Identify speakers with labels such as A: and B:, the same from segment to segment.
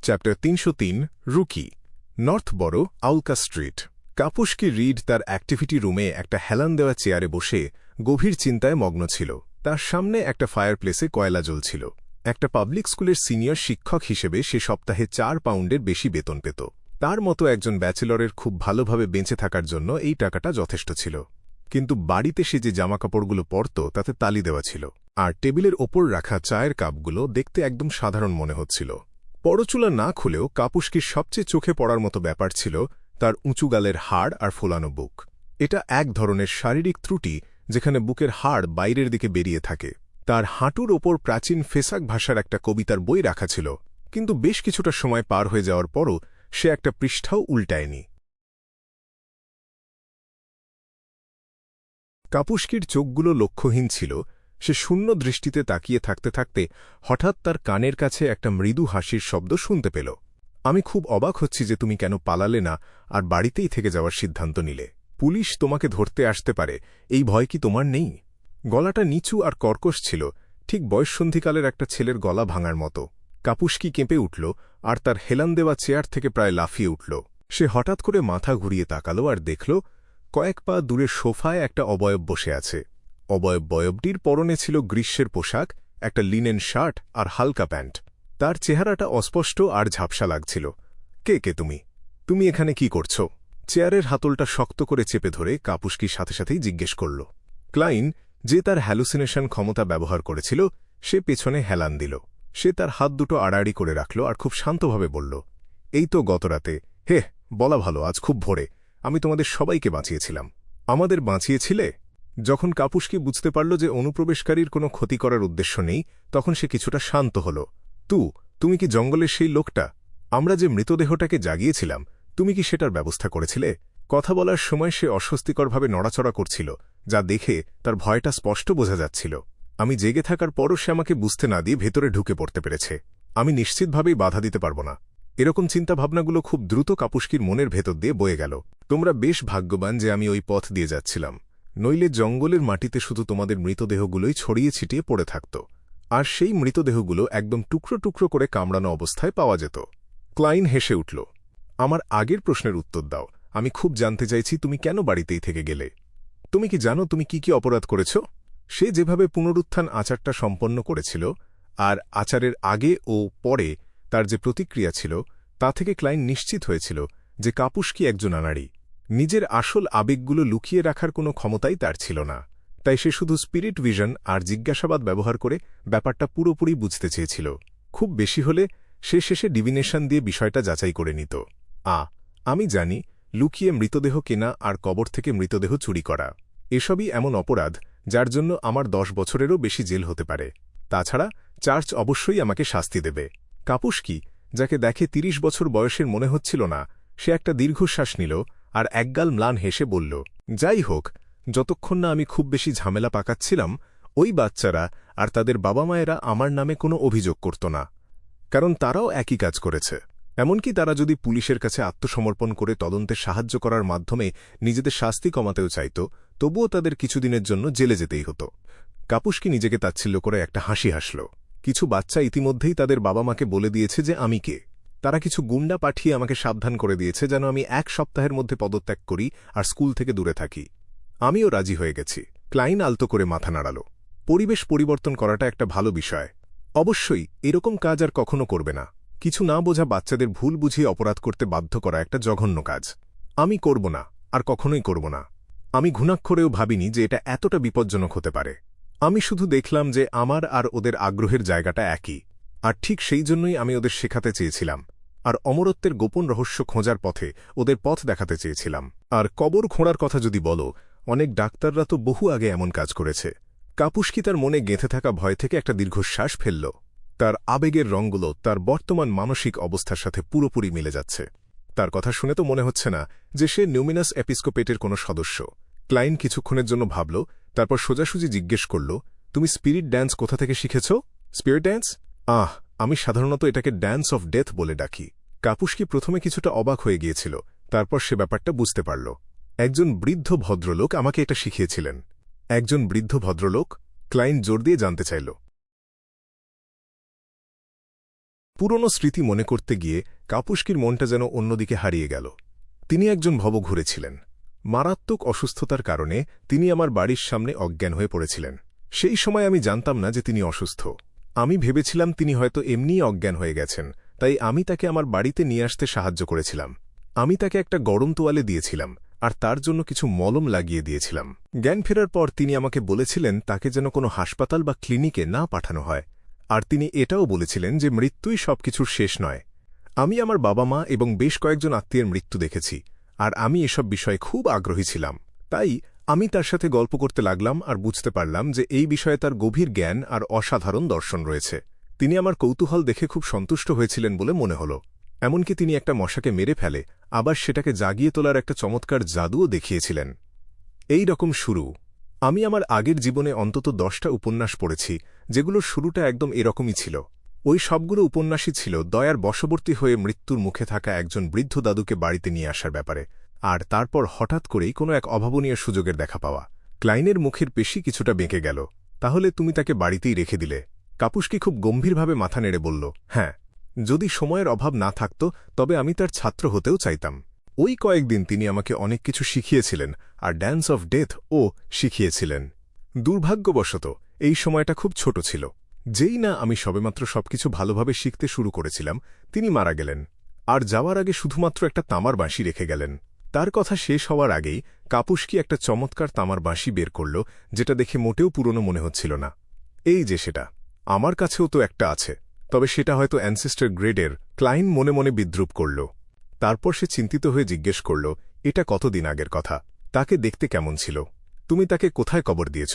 A: Chapter ৩০৩ rookie north বড়ো আউলকা street. কাপুস্কি read তার activity রুমে একটা হেলান দেওয়া চেয়ারে বসে গভীর চিন্তায় মগ্ন ছিল। তার সামনে একটা ফায়ারপ্লেসে কয়লা জ্বলছিল। একটা পাবলিক স্কুলের সিনিয়র শিক্ষক হিসেবে সে সপ্তাহে ৪ পাউন্ডের বেশি বেতন পেত। তার মতো একজন ব্যাচেলরের খুব ভালোভাবে বেঁচে থাকার জন্য এই টাকাটা যথেষ্ট ছিল। কিন্তু বাড়িতে সে যে জামাকাপড়গুলো পরত তাতে তালি দেওয়া ছিল, আর টেবিলের ওপর রাখা চায়ের কাপগুলো দেখতে একদম সাধারণ মনে হচ্ছিল। পরচুলা না খুলেও কাপুস্কির সবচেয়ে চোখে পড়ার মতো ব্যাপার ছিল তার উঁচু গালের হাড় আর ফোলানো বুক। এটা এক ধরনের শারীরিক ত্রুটি যেখানে বুকের হাড় বাইরের দিকে বেরিয়ে থাকে। তার হাঁটুর ওপর প্রাচীন ফেসাক ভাষার একটা কবিতার বই রাখা ছিল, কিন্তু বেশ কিছুটা সময় পার হয়ে যাওয়ার পরও সে একটা পৃষ্ঠাও উল্টায়নি। কাপুস্কির চোখগুলো লক্ষ্যহীন ছিল। সে শূন্য দৃষ্টিতে তাকিয়ে থাকতে থাকতে হঠাৎ তার কানের কাছে একটা মৃদু হাসির শব্দ শুনতে পেল। আমি খুব অবাক হচ্ছি যে তুমি কেন পালালে না আর বাড়িতেই থেকে যাওয়ার সিদ্ধান্ত নিলে। পুলিশ তোমাকে ধরতে আসতে পারে, এই ভয় কি তোমার নেই? গলাটা নিচু আর কর্কশ ছিল, ঠিক বয়ঃসন্ধিকালের একটা ছেলের গলা ভাঙার মতো। কাপুস্কি কেঁপে উঠল আর তার হেলান দেওয়া চেয়ার থেকে প্রায় লাফিয়ে উঠল। সে হঠাৎ করে মাথা ঘুরিয়ে তাকালো আর দেখল কয়েক পা দূরে সোফায় একটা অবয়ব বসে আছে। বয়বটির পরনে ছিল গ্রীষ্মের পোশাক, একটা লিনেন শার্ট আর হালকা প্যান্ট। তার চেহারাটা অস্পষ্ট আর ঝাপসা লাগছিল। কে তুমি? তুমি এখানে কি করছো? চেয়ারের হাতলটা শক্ত করে চেপে ধরে কাপুস্কির সাথে সাথেই জিজ্ঞেস করল। ক্লাইন, যে তার হ্যালুসিনেশন ক্ষমতা ব্যবহার করেছিল, সে পেছনে হেলান দিল। সে তার হাত দুটো আড়াআড়ি করে রাখল আর খুব শান্তভাবে বলল, এই তো গতরাতে। হে, বলা ভালো, আজ খুব ভোরে আমি তোমাদের সবাইকে বাঁচিয়েছিলাম। আমাদের বাঁচিয়েছিলে? যখন কাপুস্কি বুঝতে পারল যে অনুপ্রবেশকারীর কোনো ক্ষতি করার উদ্দেশ্য নেই, তখন সে কিছুটা শান্ত হল। তুমি কি জঙ্গলের সেই লোকটা? আমরা যে মৃতদেহটাকে জাগিয়েছিলাম, তুমি কি সেটার ব্যবস্থা করেছিলে? কথা বলার সময় সে অস্বস্তিকরভাবে নড়াচড়া করছিল, যা দেখে তার ভয়টা স্পষ্ট বোঝা যাচ্ছিল। আমি জেগে থাকার পরও সে আমাকে বুঝতে না দিয়ে ভেতরে ঢুকে পড়তে পেরেছে। আমি নিশ্চিতভাবেই বাধা দিতে পারব না। এরকম চিন্তাভাবনাগুলো খুব দ্রুত কাপুস্কির মনের ভেতর দিয়ে বয়ে গেল। তোমরা বেশ ভাগ্যবান যে আমি ওই পথ দিয়ে যাচ্ছিলাম, নইলে জঙ্গলের মাটিতে শুধু তোমাদের মৃতদেহগুলোই ছড়িয়ে ছিটিয়ে পড়ে থাকত, আর সেই মৃতদেহগুলো একদম টুকরো টুকরো করে কামড়ানো অবস্থায় পাওয়া যেত। ক্লাইন হেসে উঠল। আমার আগের প্রশ্নের উত্তর দাও। আমি খুব জানতে চাইছি তুমি কেন বাড়িতেই থেকে গেলে। তুমি কি জানো তুমি কি অপরাধ করেছ? সে যেভাবে পুনরুত্থান আচারটা সম্পন্ন করেছিল, আর আচারের আগে ও পরে তার যে প্রতিক্রিয়া ছিল, তা থেকে ক্লাইন নিশ্চিত হয়েছিল যে কাপুস্কি একজন নারী। নিজের আসল আবেগগুলো লুকিয়ে রাখার কোনো ক্ষমতাই তার ছিল না। তাই সে শুধু স্পিরিট ভিশন আর জিজ্ঞাসাবাদ ব্যবহার করে ব্যাপারটা পুরোপুরি বুঝতে চেয়েছিল। খুব বেশি হলে সে শেষে ডিভিনেশন দিয়ে বিষয়টা যাচাই করে নিত। আমি জানি, লুকিয়ে মৃতদেহ কেনা আর কবর থেকে মৃতদেহ চুরি করা, এসবই এমন অপরাধ যার জন্য আমার 10 বছরেরও বেশি জেল হতে পারে। তাছাড়া চার্চ অবশ্যই আমাকে শাস্তি দেবে। কাপুস্কি, যাকে দেখে 30 বছর বয়সের মনে হচ্ছিল না, সে একটা দীর্ঘশ্বাস নিল আর একগাল ম্লান হেসে বলল, যাই হোক, যতক্ষণ না আমি খুব বেশি ঝামেলা পাকাচ্ছিলাম, ওই বাচ্চারা আর তাদের বাবা মায়েরা আমার নামে কোনো অভিযোগ করত না, কারণ তারাও একই কাজ করেছে। এমনকি তারা যদি পুলিশের কাছে আত্মসমর্পণ করে তদন্তে সাহায্য করার মাধ্যমে নিজেদের শাস্তি কমাতেও চাইত, তবুও তাদের কিছুদিনের জন্য জেলে যেতেই হতো। কাপুস্কি নিজেকে তাচ্ছিল্য করে একটা হাসি হাসল। কিছু বাচ্চা ইতিমধ্যেই তাদের বাবা মাকে বলে দিয়েছে যে আমি কে। তারা কিছু গুন্ডা পাঠিয়ে আমাকে সাবধান করে দিয়েছে যেন আমি 1 সপ্তাহের মধ্যে পদত্যাগ করি আর স্কুল থেকে দূরে থাকি। আমিও রাজি হয়ে গেছি। ক্লাইন আলতো করে মাথা নাড়াল। পরিবেশ পরিবর্তন করাটা একটা ভালো বিষয়। অবশ্যই এরকম কাজ আর কখনো করবে না। কিছু না বোঝা বাচ্চাদের ভুল বুঝিয়ে অপরাধ করতে বাধ্য করা একটা জঘন্য কাজ। আমি করব না, আর কখনোই করব না। আমি ঘুণাক্ষরেও ভাবিনি যে এটা এতটা বিপজ্জনক হতে পারে। আমি শুধু দেখলাম যে আমার আর ওদের আগ্রহের জায়গাটা একই, আর ঠিক সেই জন্যই আমি ওদের শেখাতে চেয়েছিলাম, আর অমরত্বের গোপন রহস্য খোঁজার পথে ওদের পথ দেখাতে চেয়েছিলাম। আর কবর খোঁড়ার কথা যদি বলো, অনেক ডাক্তাররা তো বহু আগে এমন কাজ করেছে। কাপুস্কি তার মনে গেঁথে থাকা ভয় থেকে একটা দীর্ঘশ্বাস ফেলল। তার আবেগের রঙগুলো তার বর্তমান মানসিক অবস্থার সাথে পুরোপুরি মিলে যাচ্ছে। তার কথা শুনে তো মনে হচ্ছে না যে সে নিউমিনাস এপিস্কোপেটের কোনো সদস্য। ক্লাইন কিছুক্ষণের জন্য ভাবল, তারপর সোজাসুজি জিজ্ঞেস করল, তুমি স্পিরিট ড্যান্স কোথা থেকে শিখেছ? Spirit dance? আমি সাধারণত এটাকে ড্যান্স অফ ডেথ বলে ডাকি। কাপুস্কি প্রথমে কিছুটা অবাক হয়ে গিয়েছিল, তারপর সে ব্যাপারটা বুঝতে পারল। একজন বৃদ্ধ ভদ্রলোক আমাকে এটা শিখিয়েছিলেন। একজন বৃদ্ধ ভদ্রলোক? ক্লাইন জোর দিয়ে জানতে চাইল। পুরনো স্মৃতি মনে করতে গিয়ে কাপুস্কির মনটা যেন অন্যদিকে হারিয়ে গেল। তিনি একজন ভবঘুরে ছিলেন। মারাত্মক অসুস্থতার কারণে তিনি আমার বাড়ির সামনে অজ্ঞান হয়ে পড়েছিলেন। সেই সময় আমি জানতাম না যে তিনি অসুস্থ। আমি ভেবেছিলাম তিনি হয়তো এমনিই অজ্ঞান হয়ে গেছেন, তাই আমি তাকে আমার বাড়িতে নিয়ে আসতে সাহায্য করেছিলাম। আমি তাকে একটা গরম তোয়ালে দিয়েছিলাম আর তার জন্য কিছু মলম লাগিয়ে দিয়েছিলাম। জ্ঞান ফেরার পর তিনি আমাকে বলেছিলেন তাকে যেন কোনো হাসপাতাল বা ক্লিনিকে না পাঠানো হয়, আর তিনি এটাও বলেছিলেন যে মৃত্যুই সবকিছুর শেষ নয়। আমি আমার বাবা মা এবং বেশ কয়েকজন আত্মীয়ের মৃত্যু দেখেছি, আর আমি এসব বিষয়ে খুব আগ্রহী ছিলাম। তাই আমি তার সাথে গল্প করতে লাগলাম আর বুঝতে পারলাম যে এই বিষয়ে তার গভীর জ্ঞান আর অসাধারণ দর্শন রয়েছে। তিনি আমার কৌতূহল দেখে খুব সন্তুষ্ট হয়েছিলেন বলে মনে হল। এমনকি তিনি একটা মশাকে মেরে ফেলে আবার সেটাকে জাগিয়ে তোলার একটা চমৎকার জাদুও দেখিয়েছিলেন। এই রকম শুরু। আমি আমার আগের জীবনে অন্তত 10টা উপন্যাস পড়েছি, যেগুলোর শুরুটা একদম এরকমই ছিল। ওই সবগুলো উপন্যাসই ছিল দয়ার বশবর্তী হয়ে মৃত্যুর মুখে থাকা একজন বৃদ্ধ দাদুকে বাড়িতে নিয়ে আসার ব্যাপারে, আর তারপর হঠাৎ করেই কোনো এক অভাবনীয় সুযোগের দেখা পাওয়া। ক্লাইনের মুখের পেশি কিছুটা বেঁকে গেল। তাহলে তুমি তাকে বাড়িতেই রেখে দিলে? কাপুস্কি খুব গম্ভীরভাবে মাথা নেড়ে বলল, হ্যাঁ, যদি সময়ের অভাব না থাকত তবে আমি তার ছাত্র হতেও চাইতাম। ওই কয়েকদিন তিনি আমাকে অনেক কিছু শিখিয়েছিলেন, আর ড্যান্স অফ ডেথও শিখিয়েছিলেন। দুর্ভাগ্যবশত এই সময়টা খুব ছোট ছিল। যেই না আমি সবেমাত্র সবকিছু ভালোভাবে শিখতে শুরু করেছিলাম, তিনি মারা গেলেন, আর যাওয়ার আগে শুধুমাত্র একটা তামার বাঁশি রেখে গেলেন। তার কথা শেষ হওয়ার আগেই কাপুস্কি একটা চমৎকার তামার বাঁশি বের করল, যেটা দেখে মোটেও পুরনো মনে হচ্ছিল না। এই যে সেটা, আমার কাছেও তো একটা আছে, তবে সেটা হয়তো অ্যানসেস্টর গ্রেডের। ক্লাইন মনে মনে বিদ্রুপ করল। তারপর সে চিন্তিত হয়ে জিজ্ঞেস করল, এটা কতদিন আগের কথা? তাকে দেখতে কেমন ছিল? তুমি তাকে কোথায় কবর দিয়েছ?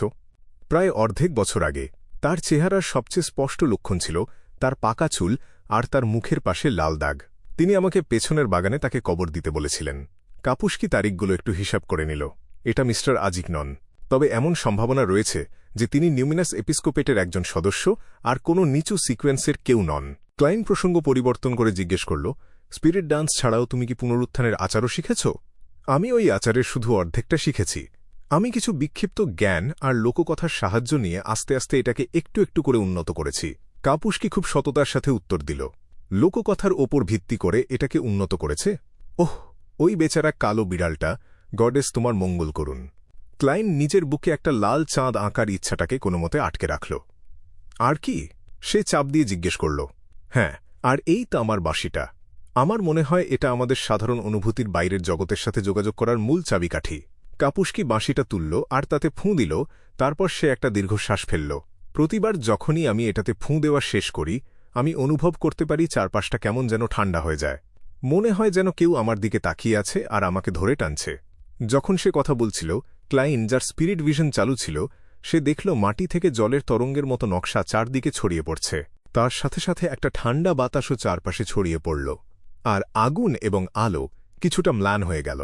A: প্রায় অর্ধেক বছর আগে। তার চেহারার সবচেয়ে স্পষ্ট লক্ষণ ছিল তার পাকা চুল আর তার মুখের পাশে লাল দাগ। তিনি আমাকে পেছনের বাগানে তাকে কবর দিতে বলেছিলেন। কাপুস্কি তারিখগুলো একটু হিসাব করে নিল। এটা মিস্টার আজিক নন, তবে এমন সম্ভাবনা রয়েছে যে তিনি নিউমিনাস এপিস্কোপেটের একজন সদস্য আর কোনো নিচু সিকোয়েন্সের কেউ নন। ক্লাইন প্রসঙ্গ পরিবর্তন করে জিজ্ঞেস করল, স্পিরিট ডান্স ছাড়াও তুমি কি পুনরুত্থানের আচারও শিখেছ? আমি ওই আচারের শুধু অর্ধেকটা শিখেছি। আমি কিছু বিক্ষিপ্ত জ্ঞান আর লোককথার সাহায্য নিয়ে আস্তে আস্তে এটাকে একটু একটু করে উন্নত করেছি। কাপুস্কি খুব সততার সাথে উত্তর দিল, লোককথার ওপর ভিত্তি করে এটাকে উন্নত করেছে? ওহ, ওই বেচারা কালো বিড়ালটা, গডেস তোমার মঙ্গল করুন। ক্লাইন নিজের বুকে একটা লাল চাঁদ আঁকার ইচ্ছাটাকে কোনোমতে আটকে রাখল। আর কি? সে চাপ দিয়ে জিজ্ঞেস করল। হ্যাঁ, আর এই তো আমার বাঁশিটা। আমার মনে হয় এটা আমাদের সাধারণ অনুভূতির বাইরের জগতের সাথে যোগাযোগ করার মূল চাবিকাঠি। কাপুস্কি বাঁশিটা তুলল আর তাতে ফুঁ দিল, তারপর সে একটা দীর্ঘশ্বাস ফেলল। প্রতিবার যখনই আমি এটাতে ফুঁ দেওয়া শেষ করি, আমি অনুভব করতে পারি চারপাশটা কেমন যেন ঠান্ডা হয়ে যায়। মনে হয় যেন কেউ আমার দিকে তাকিয়ে আছে আর আমাকে ধরে টানছে। যখন সে কথা বলছিল, ক্লাইন, যার স্পিরিট ভিশন চালু ছিল, সে দেখল মাটি থেকে জলের তরঙ্গের মতো নকশা চারদিকে ছড়িয়ে পড়ছে। তার সাথে সাথে একটা ঠান্ডা বাতাসও চারপাশে ছড়িয়ে পড়ল, আর আগুন এবং আলো কিছুটা ম্লান হয়ে গেল।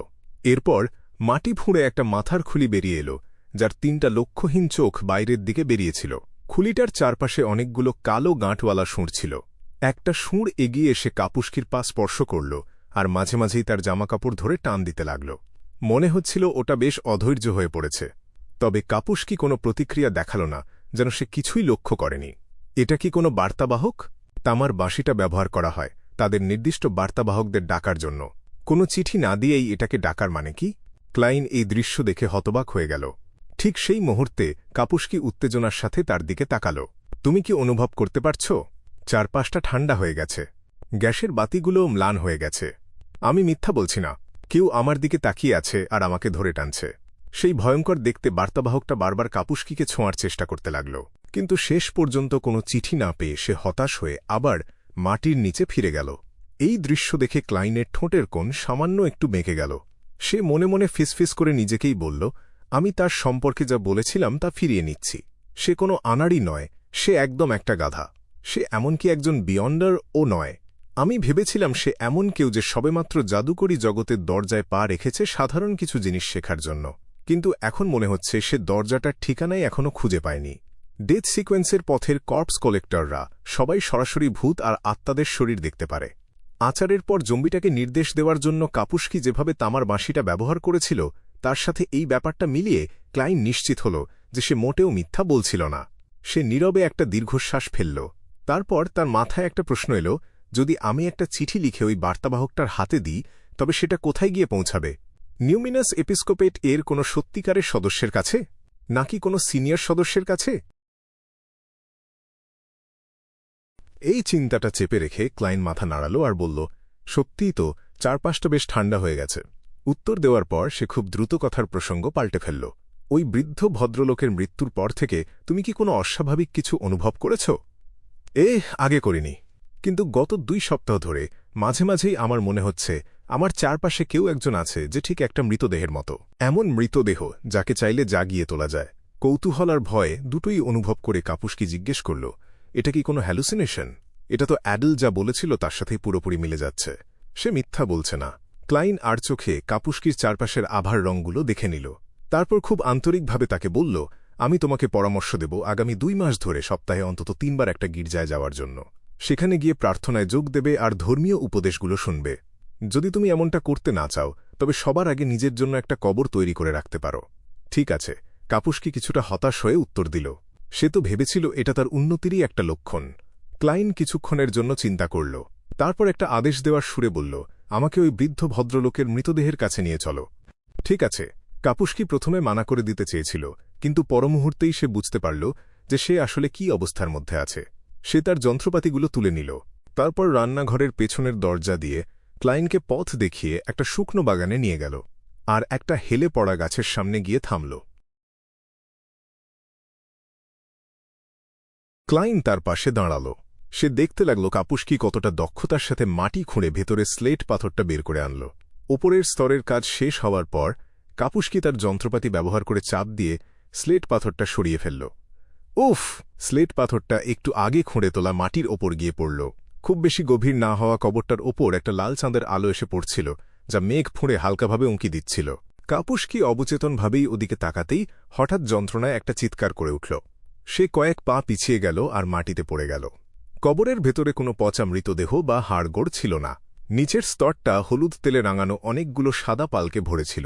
A: এরপর মাটি ফুঁড়ে একটা মাথার খুলি বেরিয়ে এলো, যার 3টা লক্ষ্যহীন চোখ বাইরের দিকে বেরিয়েছিল। খুলিটার চারপাশে অনেকগুলো কালো গাঁটওয়ালা সুঁড় ছিল। একটা সুঁড় এগিয়ে এসে কাপুস্কির পা স্পর্শ করল আর মাঝে মাঝেই তার জামাকাপড় ধরে টান দিতে লাগল। মনে হচ্ছিল ওটা বেশ অধৈর্য হয়ে পড়েছে, তবে কাপুস্কি কোনো প্রতিক্রিয়া দেখাল না, যেন সে কিছুই লক্ষ্য করেনি। এটা কি কোনো বার্তাবাহক? তামার বাঁশিটা ব্যবহার করা হয় তাদের নির্দিষ্ট বার্তাবাহকদের ডাকার জন্য। কোনো চিঠি না দিয়েই এটাকে ডাকার মানে কি? ক্লাইন এই দৃশ্য দেখে হতবাক হয়ে গেল। ঠিক সেই মুহূর্তে কাপুস্কি উত্তেজনার সাথে তার দিকে তাকাল। তুমি কি অনুভব করতে পারছ? চারপাশটা ঠান্ডা হয়ে গেছে, গ্যাসের বাতিগুলোও ম্লান হয়ে গেছে। আমি মিথ্যা বলছি না, কেউ আমার দিকে তাকিয়ে আছে আর আমাকে ধরে টানছে। সেই ভয়ঙ্কর দেখতে বার্তাবাহকটা বারবার কাপুস্কিকে ছোঁয়ার চেষ্টা করতে লাগল, কিন্তু শেষ পর্যন্ত কোনো চিঠি না পেয়ে সে হতাশ হয়ে আবার মাটির নিচে ফিরে গেল। এই দৃশ্য দেখে ক্লাইনের ঠোঁটের কোণ সামান্য একটু বেঁকে গেল। সে মনে মনে ফিসফিস করে নিজেকেই বলল, আমি তার সম্পর্কে যা বলেছিলাম তা ফিরিয়ে নিচ্ছি। সে কোনো আনাড়ি নয়, সে একদম একটা গাধা। সে এমনকি একজন বিয়ন্ডারও নয়। আমি ভেবেছিলাম সে এমন কেউ যে সবেমাত্র জাদুকরী জগতের দরজায় পা রেখেছে সাধারণ কিছু জিনিস শেখার জন্য, কিন্তু এখন মনে হচ্ছে সে দরজাটার ঠিকানাই এখনও খুঁজে পায়নি। ডেথ সিকোয়েন্সের পথের কর্পস কালেক্টররা সবাই সরাসরি ভূত আর আত্মাদের শরীর দেখতে পারে। আচারের পর জম্বিটাকে নির্দেশ দেওয়ার জন্য কাপুস্কি যেভাবে তামার বাঁশিটা ব্যবহার করেছিল, তার সাথে এই ব্যাপারটা মিলিয়ে ক্লাইন নিশ্চিত হল যে সে মোটেও মিথ্যা বলছিল না। সে নীরবে একটা দীর্ঘশ্বাস ফেলল, তারপর তার মাথায় একটা প্রশ্ন এলো, যদি আমি একটা চিঠি লিখে ওই বার্তাবাহকটার হাতে দিই তবে সেটা কোথায় গিয়ে পৌঁছাবে? নিউমিনাস এপিস্কোপেট এর কোনো সত্যিকারের সদস্যের কাছে, নাকি কোনো সিনিয়র সদস্যের কাছে? এই চিন্তাটা চেপে রেখে ক্লাইন মাথা নাড়াল আর বলল, সত্যিই তো, চারপাশটা বেশ ঠান্ডা হয়ে গেছে। উত্তর দেওয়ার পর সে খুব দ্রুত কথার প্রসঙ্গ পাল্টে ফেলল। ওই বৃদ্ধ ভদ্রলোকের মৃত্যুর পর থেকে তুমি কি কোনো অস্বাভাবিক কিছু অনুভব করেছ? আগে করিনি, কিন্তু গত 2 সপ্তাহ ধরে মাঝে মাঝেই আমার মনে হচ্ছে আমার চারপাশে কেউ একজন আছে যে ঠিক একটা মৃতদেহের মতো। এমন মৃতদেহ যাকে চাইলে জাগিয়ে তোলা যায়। কৌতূহল আর ভয় দুটোই অনুভব করে কাপুসকি জিজ্ঞেস করল, এটা কি কোনো হ্যালুসিনেশন? এটা তো অ্যাডেল যা বলেছিল তার সাথেই পুরোপুরি মিলে যাচ্ছে। সে মিথ্যা বলছে না। ক্লাইন আর চোখে কাপুসকির চারপাশের আভার রঙগুলো দেখে নিল। তারপর খুব আন্তরিকভাবে তাকে বলল, আমি তোমাকে পরামর্শ দেব আগামী 2 মাস ধরে সপ্তাহে অন্তত 3 বার একটা গির্জায় যাওয়ার জন্য। সেখানে গিয়ে প্রার্থনায় যোগ দেবে আর ধর্মীয় উপদেশগুলো শুনবে। যদি তুমি এমনটা করতে না চাও তবে সবার আগে নিজের জন্য একটা কবর তৈরি করে রাখতে পারো। ঠিক আছে, কাপুসকি কিছুটা হতাশ হয়ে উত্তর দিল। সে তো ভেবেছিল এটা তার উন্নতিরই একটা লক্ষণ। ক্লাইন কিছুক্ষণের জন্য চিন্তা করল। তারপর একটা আদেশ দেওয়ার সুরে বলল, আমাকে ওই বৃদ্ধ ভদ্রলোকের মৃতদেহের কাছে নিয়ে চলো। ঠিক আছে। কাপুসকি প্রথমে মানা করে দিতে চেয়েছিল, কিন্তু পরমুহূর্তেই সে বুঝতে পারল যে সে আসলে কি অবস্থার মধ্যে আছে। সে তার যন্ত্রপাতিগুলো তুলে নিল। তারপর রান্নাঘরের পেছনের দরজা দিয়ে ক্লাইনকে পথ দেখিয়ে একটা শুকনো বাগানে নিয়ে গেল আর একটা হেলে পড়া গাছের সামনে গিয়ে থামল। ক্লাইন তার পাশে দাঁড়াল। সে দেখতে লাগল কাপুসকি কতটা দক্ষতার সাথে মাটি খুঁড়ে ভেতরে স্লেট পাথরটা বের করে আনল। ওপরের স্তরের কাজ শেষ হওয়ার পর কাপুসকি তার যন্ত্রপাতি ব্যবহার করে চাপ দিয়ে স্লেট পাথরটা সরিয়ে ফেলল। উফ! স্লেট পাথরটা একটু আগে খুঁড়ে তোলা মাটির ওপর গিয়ে পড়ল। খুব বেশি গভীর না হওয়া কবরটার ওপর একটা লাল চাঁদের আলো এসে পড়ছিল, যা মেঘ ফুঁড়ে হালকাভাবে উঁকি দিচ্ছিল। কাপুসকি অবচেতনভাবেই ওদিকে তাকাতেই হঠাৎ যন্ত্রণায় একটা চিৎকার করে উঠল। সে কয়েক পা পিছিয়ে গেল আর মাটিতে পড়ে গেল। কবরের ভেতরে কোনো পচা মৃতদেহ বা হাড়গোড় ছিল না। নিচের স্তরটা হলুদ তেলে রাঙানো অনেকগুলো সাদা পালকে ভরেছিল।